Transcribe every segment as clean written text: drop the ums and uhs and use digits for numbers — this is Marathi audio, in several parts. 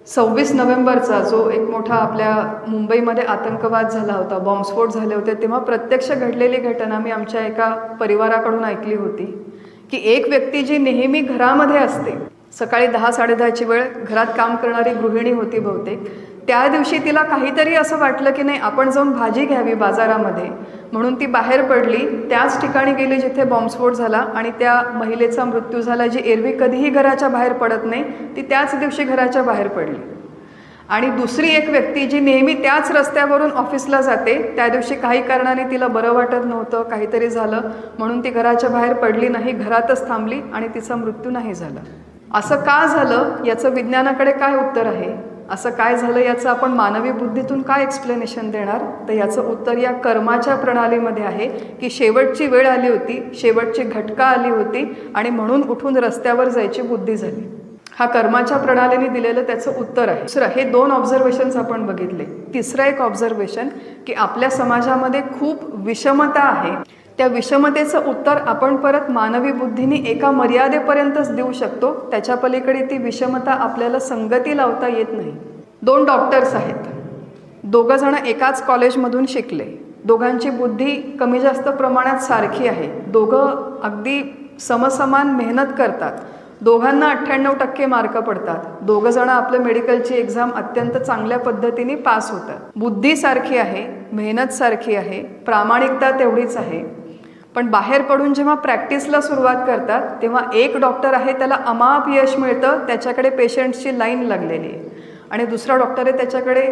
26 नोव्हेंबरचा जो एक मोठा आपल्या मुंबईमध्ये आतंकवाद झाला होता, बॉम्बस्फोट झाले होते, तेव्हा प्रत्यक्ष घडलेली घटना मी आमच्या एका परिवाराकडून ऐकली होती की एक व्यक्ती जी नेहमी घरामध्ये असते, सकाळी 10-10:30ची वेळ घरात काम करणारी गृहिणी होती बहुतेक, त्या दिवशी तिला काहीतरी असं वाटलं की नाही आपण जाऊन भाजी घ्यावी बाजारामध्ये, म्हणून ती बाहेर पडली, त्याच ठिकाणी गेली जिथे बॉम्बस्फोट झाला आणि त्या महिलेचा मृत्यू झाला, जी एरवी कधीही घराच्या बाहेर पडत नाही, ती त्याच दिवशी घराच्या बाहेर पडली. आणि दुसरी एक व्यक्ती जी नेहमी त्याच रस्त्यावरून ऑफिसला जाते, त्या दिवशी काही कारणाने तिला बरं वाटत नव्हतं, काहीतरी झालं म्हणून ती घराच्या बाहेर पडली नाही, घरातच थांबली आणि तिचा मृत्यू नाही झाला. असं का झालं याचं विज्ञानाकडे काय उत्तर आहे? असं काय झालं याचं आपण मानवी बुद्धीतून काय एक्सप्लेनेशन देणार? तर याचं उत्तर या कर्माच्या प्रणालीमध्ये आहे की शेवटची वेळ आली होती, शेवटची घटका आली होती आणि म्हणून उठून रस्त्यावर जायची बुद्धी झाली. हा कर्माच्या प्रणालीने दिलेलं त्याचं उत्तर आहे. दुसरं, हे 2 ऑब्झर्वेशन्स आपण बघितले. तिसरं एक ऑब्झर्वेशन की आपल्या समाजामध्ये खूप विषमता आहे, त्या विषमतेचं उत्तर आपण परत मानवी बुद्धीने एका मर्यादेपर्यंतच देऊ शकतो, त्याच्या पलीकडे ती विषमता आपल्याला संगती लावता येत नाही. 2 डॉक्टर्स आहेत, दोघं जण एकाच कॉलेजमधून शिकले, दोघांची बुद्धी कमी जास्त प्रमाणात सारखी आहे, दोघं अगदी समसमान मेहनत करतात, दोघांना 98% मार्क पडतात, दोघं जण आपलं मेडिकलची एक्झाम अत्यंत चांगल्या पद्धतीने पास होतात. बुद्धी सारखी आहे, मेहनत सारखी आहे, प्रामाणिकता तेवढीच आहे. पण बाहेर पडून जेव्हा प्रॅक्टिसला सुरुवात करतात तेव्हा एक डॉक्टर आहे, त्याला अमाप यश मिळतं, त्याच्याकडे पेशंट्सची लाईन लागलेली आहे, आणि दुसरा डॉक्टर आहे, त्याच्याकडे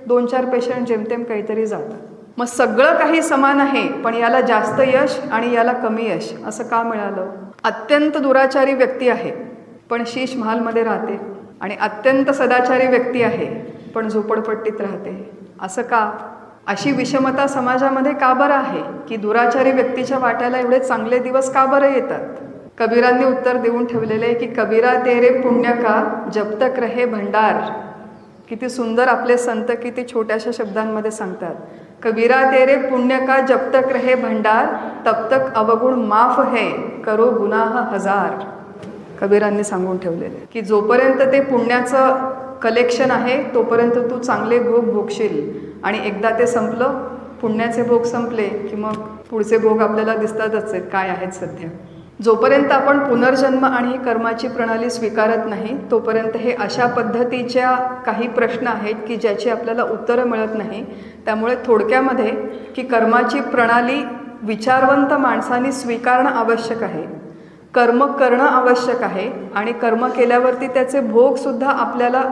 2-4 पेशंट जेमतेम काहीतरी जातात. मग सगळं काही समान आहे, पण याला जास्त यश आणि याला कमी यश, असं का मिळालं? अत्यंत दुराचारी व्यक्ती आहे पण शीश महालमध्ये राहते, आणि अत्यंत सदाचारी व्यक्ती आहे पण झोपडपट्टीत राहते, असं का? अशी विषमता समाजामध्ये का बरं आहे की दुराचारी व्यक्तीच्या वाट्याला एवढे चांगले दिवस का बरं येतात? कबीरांनी उत्तर देऊन ठेवलेले आहे की कबीरा तेरे पुण्य का जब तक रहे भंडार. किती सुंदर आपले संत किती छोट्याशा शब्दांमध्ये सांगतात. कबीरा तेरे पुण्य का जब तक रहे भंडार, तब तक अवगुण माफ है, करो गुनाह हजार. कबीरांनी सांगून ठेवलेले की जोपर्यंत ते पुण्याचं कलेक्शन आहे तोपर्यंत तू चांगले भोग भोगशील, आणि एकदा ते संपलं, पुण्याचे भोग संपले की मग पुढचे भोग आपल्याला दिसतातच आहेत काय आहेत सध्या. जोपर्यंत आपण पुनर्जन्म आणि ही कर्माची प्रणाली स्वीकारत नाही तोपर्यंत हे अशा पद्धतीच्या काही प्रश्न आहेत की ज्याची आपल्याला उत्तरं मिळत नाही. त्यामुळे थोडक्यामध्ये की कर्माची प्रणाली विचारवंत माणसांनी स्वीकारणं आवश्यक आहे, कर्म करणं आवश्यक आहे, आणि कर्म केल्यावरती त्याचे भोगसुद्धा आपल्याला